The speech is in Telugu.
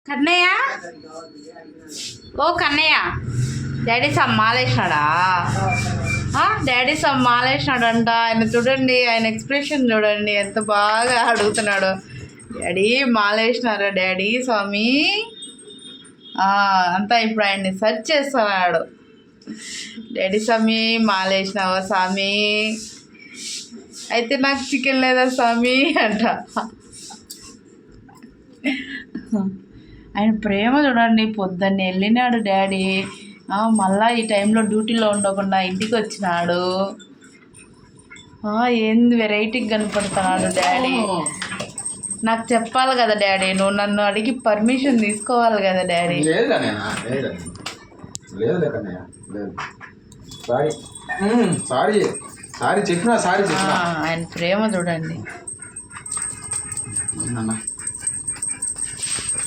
కన్నయ్య, ఓ కన్నయ్య, డాడీ సమ్ మాలేసినాడా? డాడీ సమ్ మాలేసినాడంట. ఆయన చూడండి, ఆయన ఎక్స్ప్రెషన్ చూడండి ఎంత బాగా అడుగుతున్నాడు. డాడీ మాలేసినారా డాడీ స్వామి అంతా. ఇప్పుడు ఆయన్ని సెర్చ్ చేస్తున్నాడు. డాడీ స్వామి మాలేసినావా స్వామి? అయితే నాకు చికెన్ లేదా స్వామి అంట. ఆయన ప్రేమ చూడండి. పొద్దున్నే వెళ్ళినాడు డాడీ, మళ్ళా ఈ టైంలో డ్యూటీలో ఉండకుండా ఇంటికి వచ్చినాడు. ఏంది వెరైటీగా కనపడుతున్నాడు డాడీ. నాకు చెప్పాలి కదా డాడీ, నువ్వు నన్ను అడిగి పర్మిషన్ తీసుకోవాలి కదా డాడీ. సారీ చెప్పినా ఆయన ప్రేమ చూడండి.